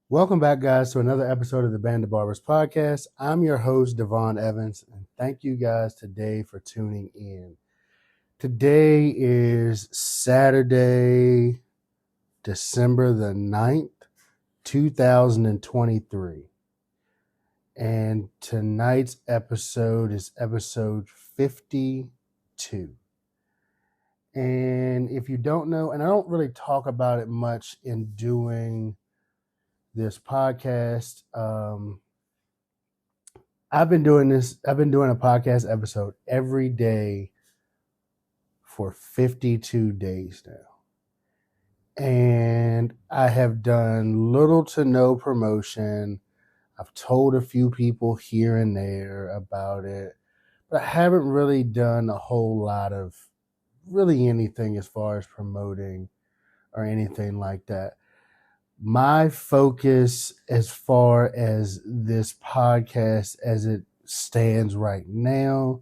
Welcome back, guys, to another episode of the Band of Barbers podcast. I'm your host, Devon Evans, and thank you guys today for tuning in. Today is Saturday, December the 9th, 2023. And tonight's episode is episode 52. And if you don't know, and I don't really talk about it much in doing this podcast, I've been doing a podcast episode every day for 52 days now. And I have done little to no promotion. I've told a few people here and there about it, but I haven't really done a whole lot of really anything as far as promoting or anything like that. My focus as far as this podcast as it stands right now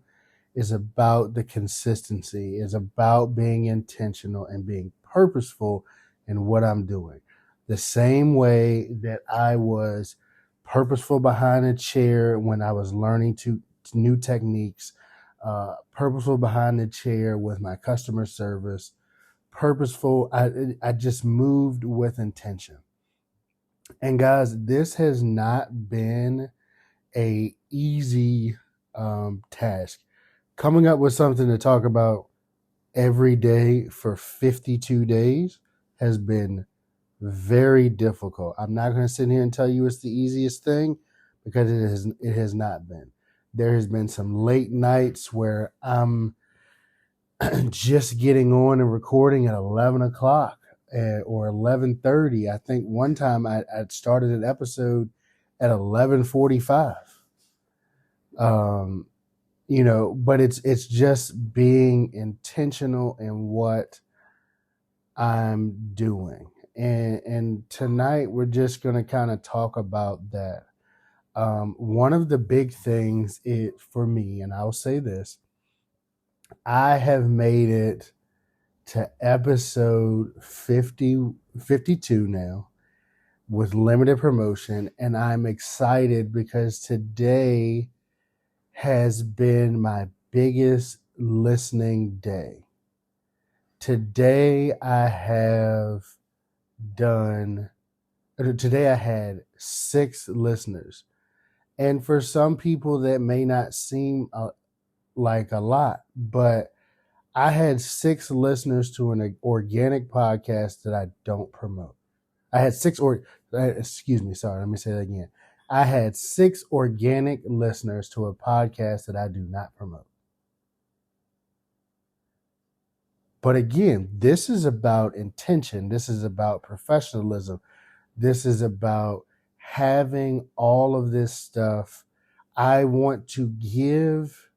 is about the consistency, is about being intentional and being purposeful in what I'm doing. The same way that I was purposeful behind a chair when I was learning new techniques, purposeful behind the chair with my customer service, purposeful. I just moved with intention. And guys, this has not been a easy task. Coming up with something to talk about every day for 52 days has been very difficult. I'm not going to sit here and tell you it's the easiest thing because it has not been. There has been some late nights where I'm just getting on and recording at 11 o'clock or 11:30. I think one time I started an episode at 11:45. But it's just being intentional in what I'm doing. And tonight we're just going to kind of talk about that. One of the big things for me, and I'll say this, I have made it to episode 52 now with limited promotion, and I'm excited because today has been my biggest listening day. Today I had 6 listeners. And for some people that may not seem like a lot, but I had 6 listeners to an organic podcast that I don't promote. I had 6 let me say that again. I had 6 organic listeners to a podcast that I do not promote. But again, this is about intention. This is about professionalism. This is about having all of this stuff. I want to give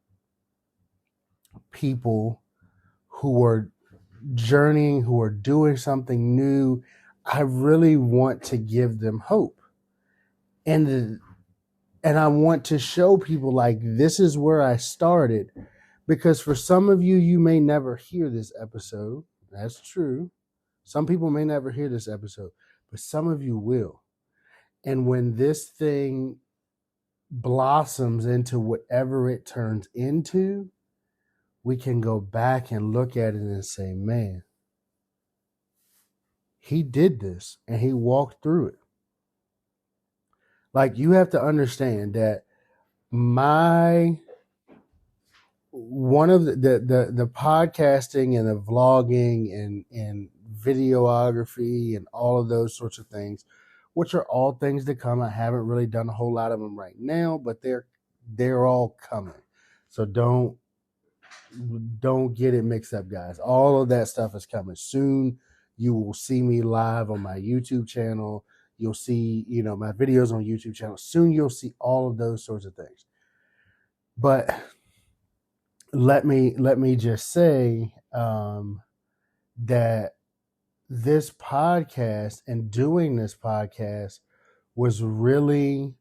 people who are journeying, who are doing something new, I really want to give them hope. And I want to show people like this is where I started. Because for some of you, you may never hear this episode. That's true. Some people may never hear this episode, but some of you will. And when this thing blossoms into whatever it turns into, we can go back and look at it and say, man, he did this and he walked through it. Like, you have to understand that one of the podcasting and the vlogging and videography and all of those sorts of things, which are all things to come. I haven't really done a whole lot of them right now, but they're all coming. So don't get it mixed up, guys. All of that stuff is coming soon. You will see me live on my YouTube channel. You'll see, my videos on YouTube channel. Soon you'll see all of those sorts of things. But let me just say that this podcast and doing this podcast was really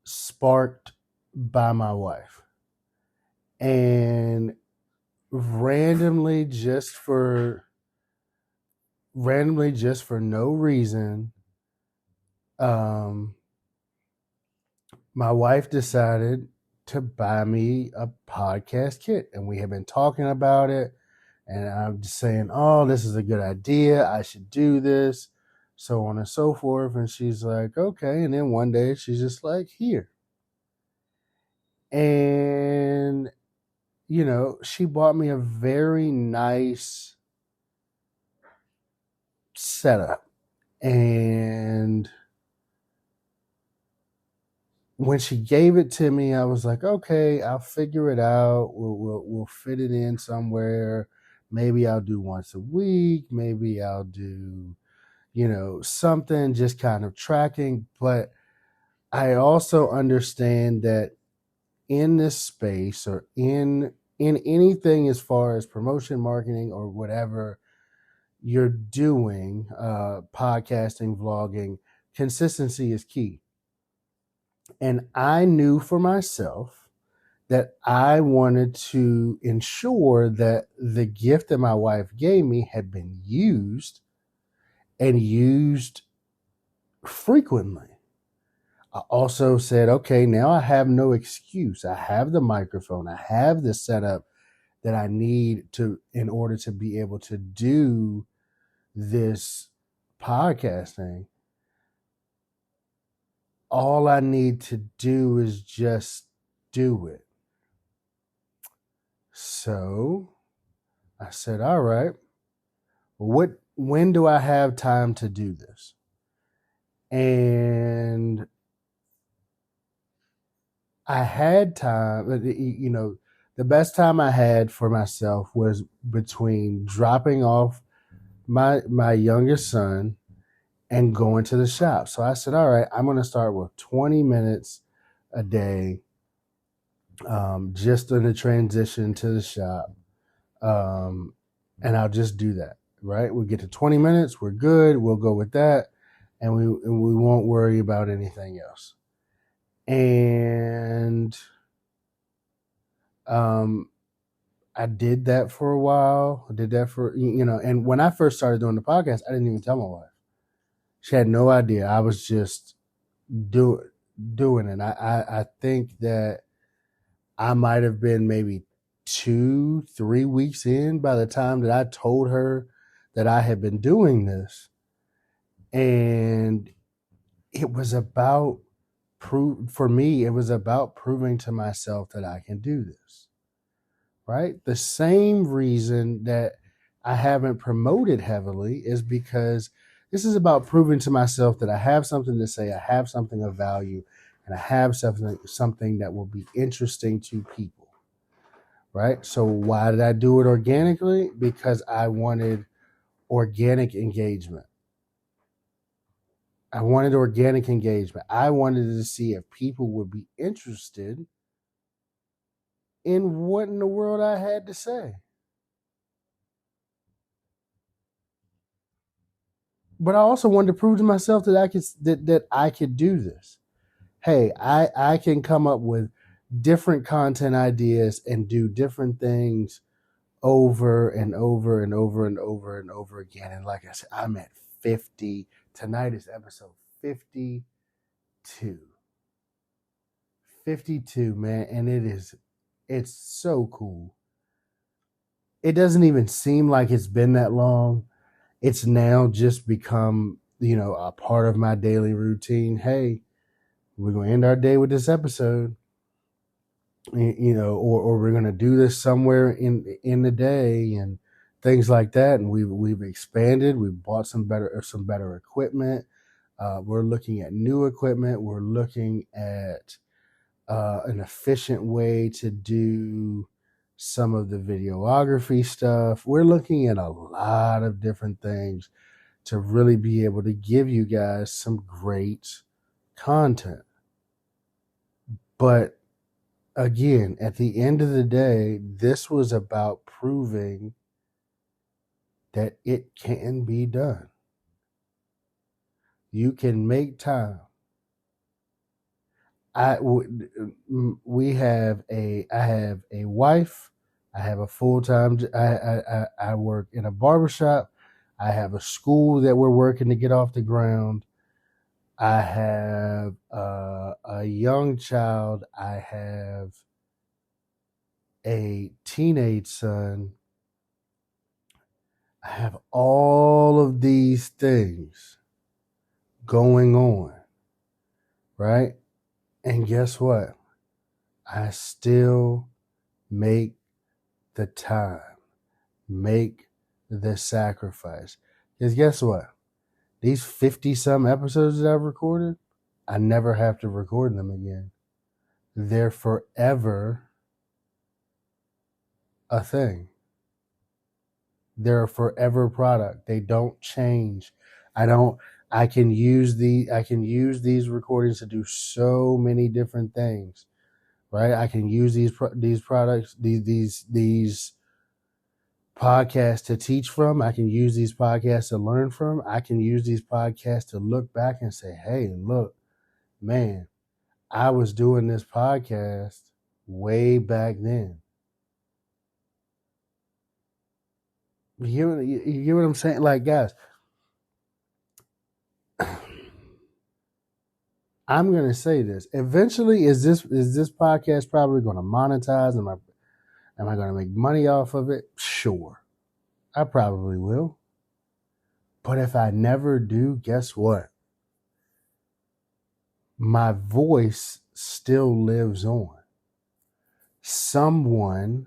sparked by my wife. And randomly just for no reason, um, my wife decided to buy me a podcast kit, and we have been talking about it. And I'm just saying, oh, this is a good idea. I should do this, so on and so forth. And she's like, okay. And then one day she's just like, here. And, she bought me a very nice setup. And when she gave it to me, I was like, okay, I'll figure it out. We'll fit it in somewhere. Maybe I'll do once a week. Maybe I'll do, something just kind of tracking. But I also understand that in this space, or in anything as far as promotion, marketing, or whatever you're doing, podcasting, vlogging, consistency is key. And I knew for myself that I wanted to ensure that the gift that my wife gave me had been used, and used frequently. I also said, okay, now I have no excuse. I have the microphone. I have the setup that I need in order to be able to do this podcasting. All I need to do is just do it. So I said, all right, when do I have time to do this? And I had time, the best time I had for myself was between dropping off my youngest son and going to the shop. So I said, all right, I'm going to start with 20 minutes a day, just in the transition to the shop. And I'll just do that, right? We'll get to 20 minutes. We're good. We'll go with that. And we won't worry about anything else. And I did that for a while. I did that for, and when I first started doing the podcast, I didn't even tell my wife. She had no idea. I was just doing it. I think that I might have been maybe 2-3 weeks in by the time that I told her that I had been doing this. And it was about for me, it was about proving to myself that I can do this. Right? The same reason that I haven't promoted heavily is because this is about proving to myself that I have something to say, I have something of value, and I have something that will be interesting to people. Right? So why did I do it organically? Because I wanted organic engagement. I wanted I wanted to see if people would be interested in what in the world I had to say. But I also wanted to prove to myself that I could do this. Hey, I can come up with different content ideas and do different things over and over and over and over and over again. And like I said, I'm at 50. Tonight is episode 52. 52, man, and it's so cool. It doesn't even seem like it's been that long. It's now just become, a part of my daily routine. Hey, we're going to end our day with this episode, or we're going to do this somewhere in the day and things like that. And we've expanded. We've bought some better equipment. We're looking at new equipment. We're looking at an efficient way to do some of the videography stuff. We're looking at a lot of different things to really be able to give you guys some great content. But again, at the end of the day, this was about proving that it can be done. You can make time. I have a wife. I have a full-time. I work in a barbershop. I have a school that we're working to get off the ground. I have a young child. I have a teenage son. I have all of these things going on, right? And guess what? I still make the time, make the sacrifice. Because guess what? These 50 some episodes that I've recorded, I never have to record them again. They're forever a thing. They're a forever product. They don't change. I can use these recordings to do so many different things, right? I can use these products, these podcasts to teach from. I can use these podcasts to learn from. I can use these podcasts to look back and say, hey, look, man, I was doing this podcast way back then. You hear what I'm saying? Like, guys, I'm gonna say this. Eventually, is this podcast probably gonna monetize? Am I gonna make money off of it? Sure. I probably will. But if I never do, guess what? My voice still lives on. Someone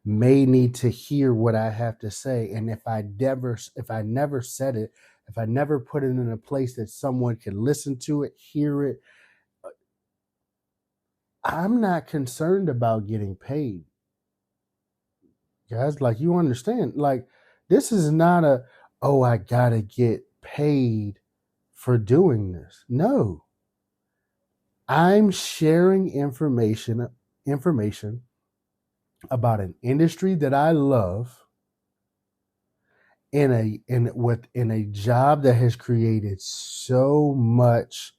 may need to hear what I have to say. And if I never said it, if I never put it in a place that someone can listen to it, hear it, I'm not concerned about getting paid. Guys, like, you understand, like, this is not I gotta get paid for doing this. No. I'm sharing information about an industry that I love in a job that has created so much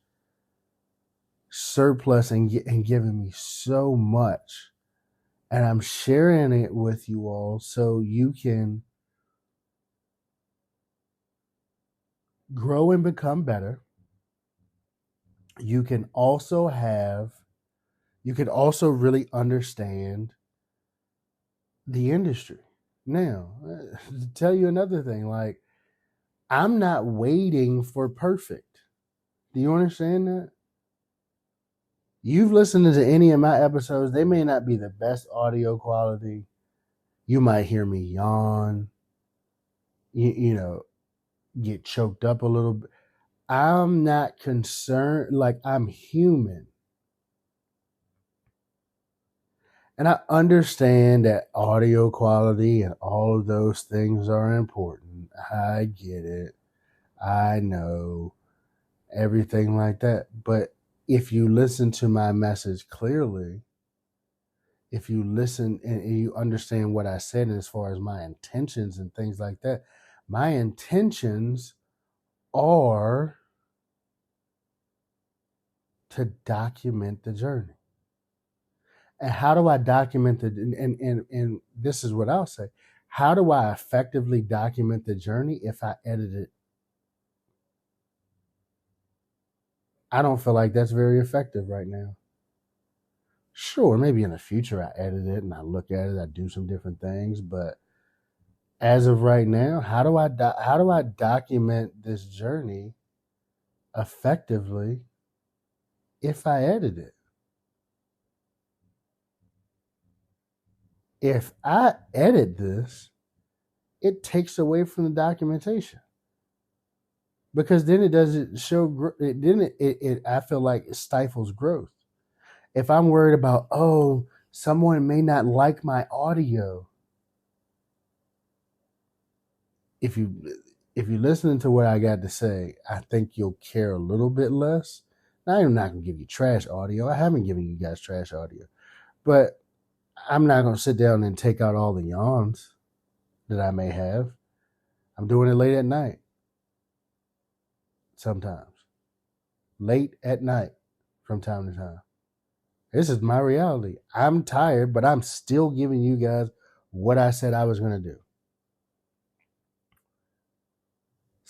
surplus and given me so much, and I'm sharing it with you all so you can grow and become better. You can also really understand the industry. Now, to tell you another thing, like, I'm not waiting for perfect. Do you understand that? You've listened to any of my episodes. They may not be the best audio quality. You might hear me yawn, get choked up a little bit. I'm not concerned. Like, I'm human. And I understand that audio quality and all of those things are important. I get it. I know everything like that. But if you listen to my message clearly, if you listen and you understand what I said as far as my intentions and things like that, my intentions are to document the journey. And how do I document and this is what I'll say. How do I effectively document the journey if I edit it? I don't feel like that's very effective right now. Sure, maybe in the future I edit it and I look at it, I do some different things, but as of right now, how do I document this journey effectively if I edit it? If I edit this, it takes away from the documentation, because then it doesn't show. Then I feel like it stifles growth. If I'm worried about, someone may not like my audio, if you listening to what I got to say, I think you'll care a little bit less. Now, I'm not gonna give you trash audio. I haven't given you guys trash audio, but I'm not gonna sit down and take out all the yawns that I may have. I'm doing it late at night. Sometimes. Late at night from time to time. This is my reality. I'm tired, but I'm still giving you guys what I said I was going to do.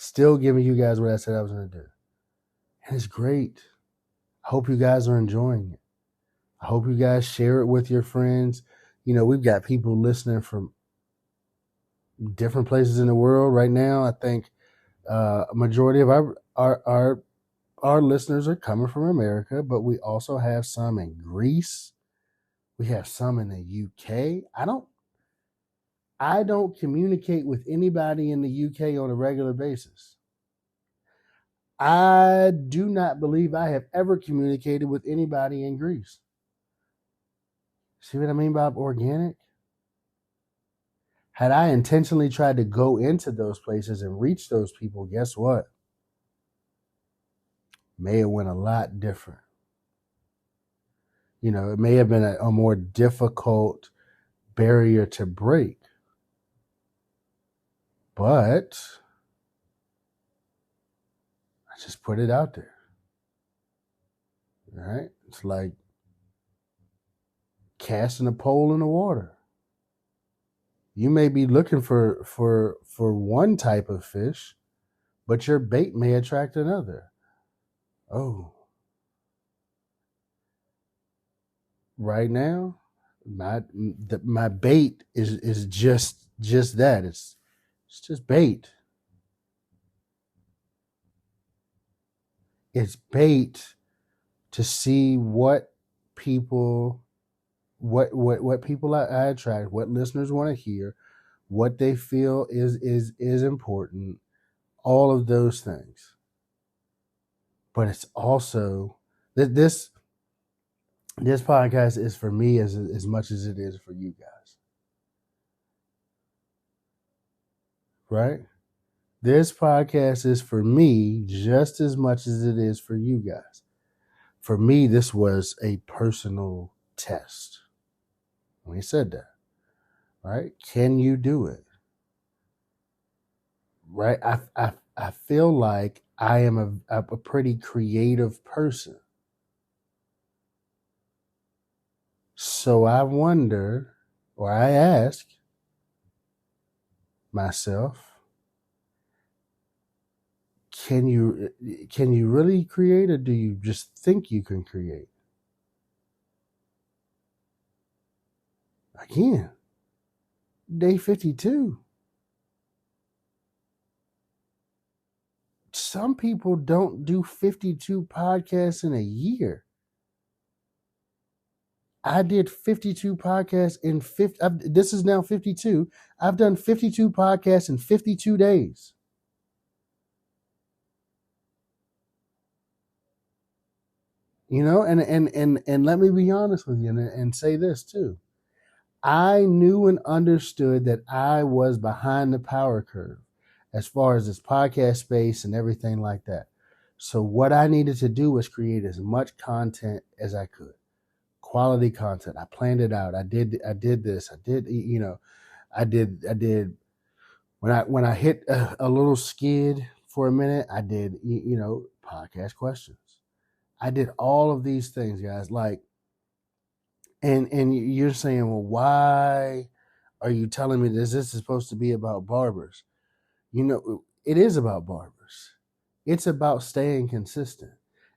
Still giving you guys what I said I was going to do. And it's great. I hope you guys are enjoying it. I hope you guys share it with your friends. We've got people listening from different places in the world right now. I think a majority of our listeners are coming from America, but we also have some in Greece. We have some in the UK. I don't communicate with anybody in the UK on a regular basis. I do not believe I have ever communicated with anybody in Greece. See what I mean by organic? Had I intentionally tried to go into those places and reach those people, guess what? May have went a lot different. It may have been a more difficult barrier to break. But I just put it out there. Right? It's like casting a pole in the water. You may be looking for one type of fish, but your bait may attract another. Oh. Right now, my bait is just that. It's just bait. It's bait to see what people I attract, what listeners want to hear, what they feel is important, all of those things. But it's also that this podcast is for me as much as it is for you guys. Right? This podcast is for me just as much as it is for you guys. For me, this was a personal test. When he said that, right? Can you do it? Right? I feel like I am a pretty creative person. So I wonder, or I ask myself, can you really create, or do you just think you can create? Again, day 52. Some people don't do 52 podcasts in a year. I did 52 podcasts in 50. This is now 52. I've done 52 podcasts in 52 days. And let me be honest with you and say this too. I knew and understood that I was behind the power curve as far as this podcast space and everything like that. So what I needed to do was create as much content as I could. Quality content. I planned it out. I did this. I did when I hit a little skid for a minute, I did podcast questions. I did all of these things, guys. Like, and you're saying, well, why are you telling me this? This is supposed to be about barbers. It is about barbers. It's about staying consistent.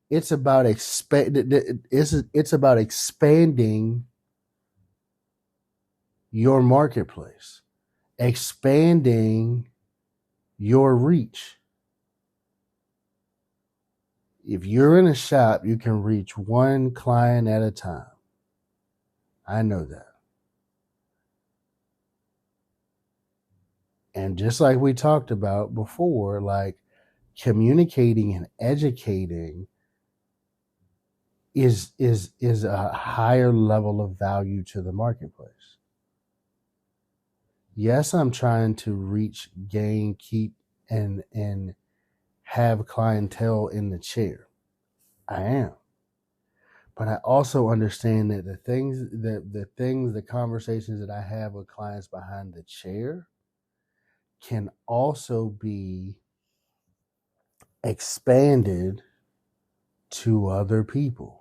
It's about it's about expanding your marketplace, expanding your reach. If you're in a shop, you can reach one client at a time. I know that. And just like we talked about before, like communicating and educating is a higher level of value to the marketplace. Yes, I'm trying to reach, gain, keep, and have clientele in the chair. I am. But I also understand that the conversations that I have with clients behind the chair can also be expanded to other people.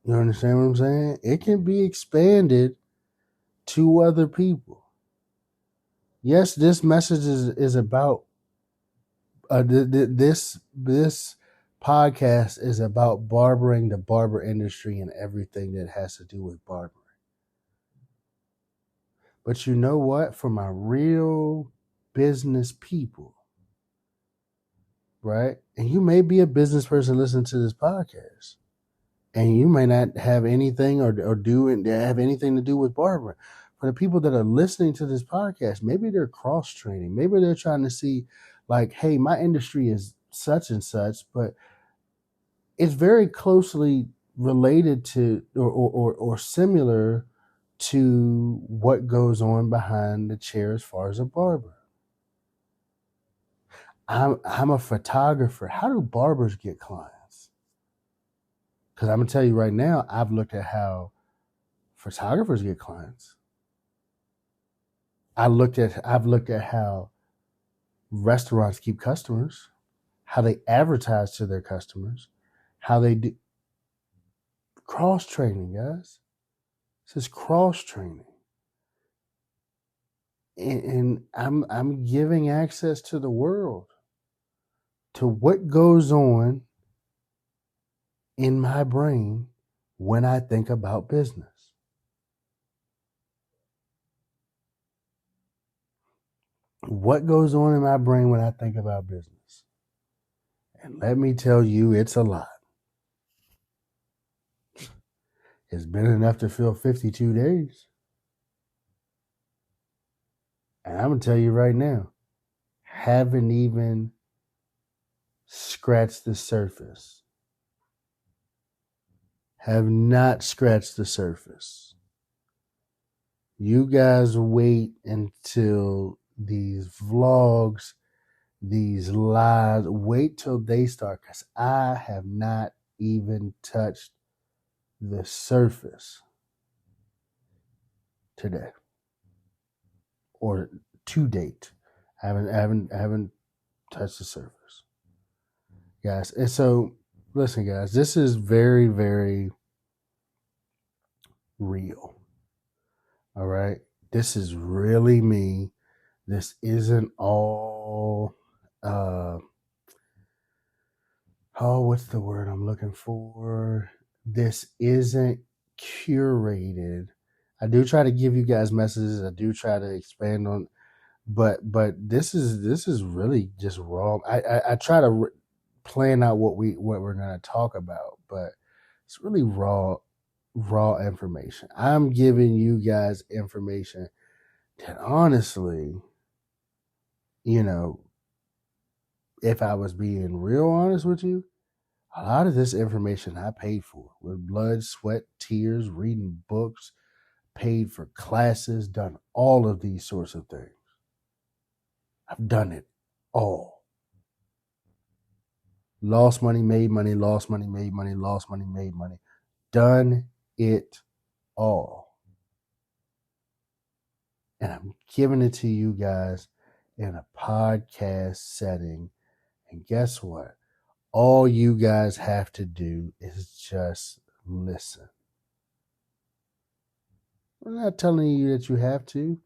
You understand what I'm saying? It can be expanded to other people. Yes, this message is about this podcast is about barbering, the barber industry, and everything that has to do with barbering. But you know what? For my real business people, right? And you may be a business person listening to this podcast, and you may not have anything or do and have anything to do with barbering. For the people that are listening to this podcast, maybe they're cross training. Maybe they're trying to see, like, hey, my industry is such and such, but it's very closely related to or similar to what goes on behind the chair as far as a barber. I'm a photographer. How do barbers get clients? Because I'm gonna tell you right now, I've looked at how photographers get clients. I've looked at how restaurants keep customers, how they advertise to their customers, how they do cross training, guys. This is cross training. And I'm giving access to the world to what goes on in my brain when I think about business. What goes on in my brain when I think about business? And let me tell you, it's a lot. It's been enough to fill 52 days. And I'm going to tell you right now, haven't even scratched the surface. Have not scratched the surface. You guys wait until these vlogs, these lives, wait till they start, because I have not even touched the surface today or to date. I haven't touched the surface, guys. And so, listen, guys, this is very, very real. All right, this is really me. This isn't all. What's the word I'm looking for? This isn't curated. I do try to give you guys messages. I do try to expand on, but this is really just raw. I try to plan out what we're gonna talk about, but it's really raw information. I'm giving you guys information that honestly, you know, if I was being real honest with you, a lot of this information I paid for with blood, sweat, tears, reading books, paid for classes, done all of these sorts of things. I've done it all. Lost money, made money, lost money, made money, lost money, made money. Done it all. And I'm giving it to you guys in a podcast setting. And guess what? All you guys have to do is just listen. I'm not telling you that you have to.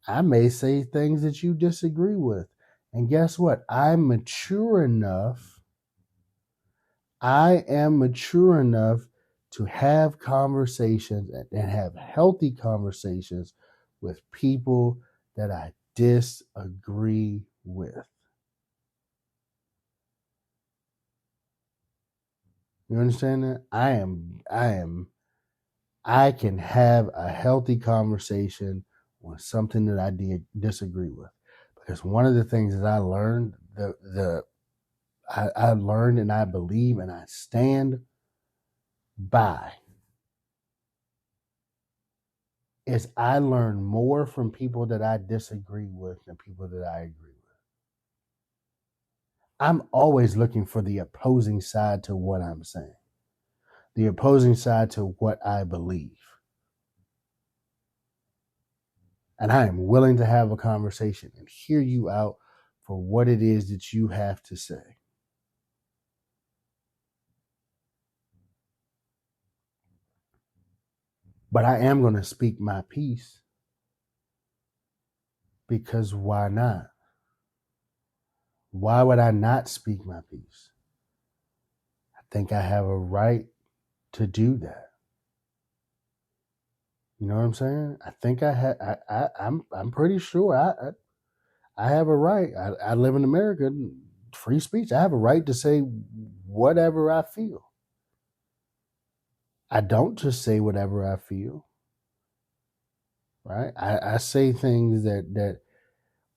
I may say things that you disagree with. And guess what? I'm mature enough. I am mature enough to have conversations and have healthy conversations with people that I disagree with. You understand that? I can have a healthy conversation on something that I disagree with. Because one of the things that I learned, I learned and I believe and I stand by, is I learn more from people that I disagree with than people that I agree with. I'm always looking for the opposing side to what I'm saying, the opposing side to what I believe. And I am willing to have a conversation and hear you out for what it is that you have to say. But I am going to speak my piece Because why not? Why would I not speak my piece? I think I have a right to do that. You know what I'm saying? I think I'm pretty sure I have a right. I live in America, free speech. I have a right to say whatever I feel. I don't just say whatever I feel, right? I say things that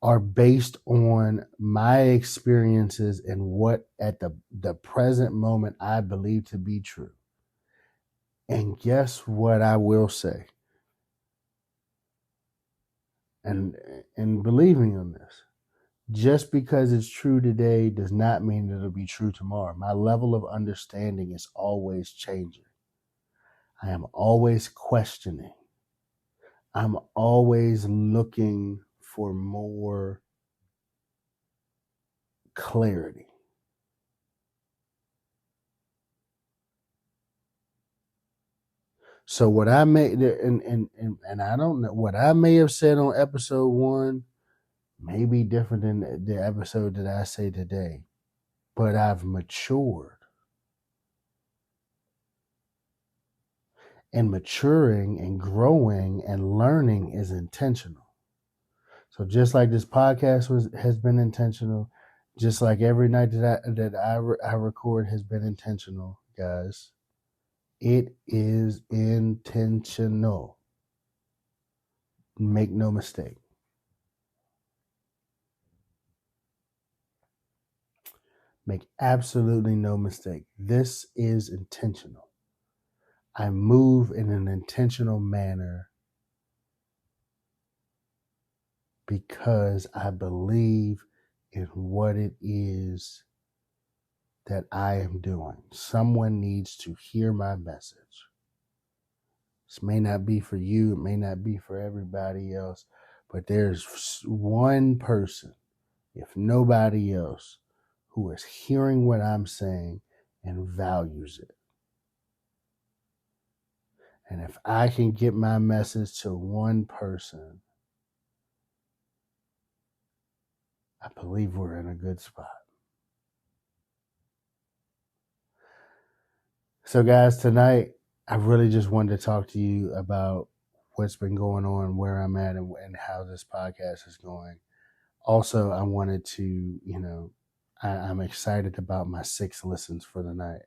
are based on my experiences and what at the present moment I believe to be true. And guess what I will say? And believe me on this. Just because it's true today does not mean it'll be true tomorrow. My level of understanding is always changing. I am always questioning. I'm always looking for more clarity. So what I may and I don't know what I may have said on episode 1 may be different than the episode that I say today, but I've matured. And maturing and growing and learning is intentional. So just like this podcast has been intentional, just like every night that I record has been intentional, guys. It is intentional. Make no mistake. Make absolutely no mistake. This is intentional. I move in an intentional manner because I believe in what it is that I am doing. Someone needs to hear my message. This may not be for you, it may not be for everybody else, but there's one person, if nobody else, who is hearing what I'm saying and values it. And if I can get my message to one person, I believe we're in a good spot. So, guys, tonight, I really just wanted to talk to you about what's been going on, where I'm at, and how this podcast is going. Also, I wanted to, I'm excited about my 6 listens for the night.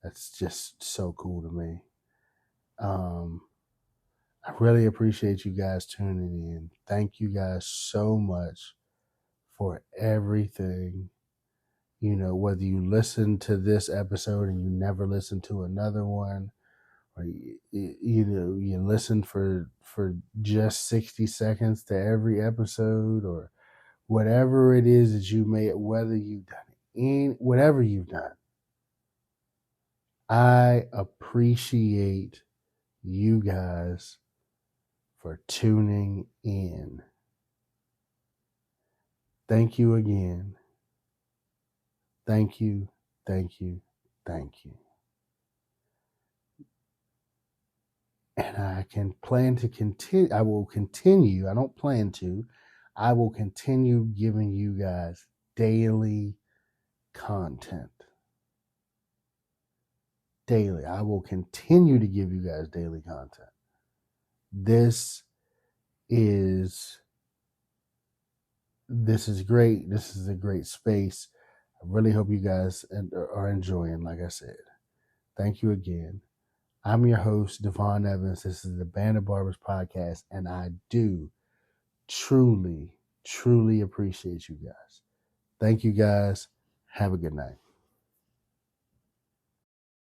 That's just so cool to me. I really appreciate you guys tuning in. Thank you guys so much for everything. Whether you listen to this episode and you never listen to another one, or you listen for just 60 seconds to every episode, or whatever it is that you may, whether you've done whatever you've done, I appreciate you guys for tuning in. Thank you again. Thank you, thank you, thank you. And I can plan to continue. I will continue. I don't plan to. I will continue giving you guys daily content. Daily. I will continue to give you guys daily content. This is great. This is a great space. I really hope you guys are enjoying, like I said. Thank you again. I'm your host, Devon Evans. This is the Band of Barbers podcast, and I do truly, truly appreciate you guys. Thank you guys. Have a good night.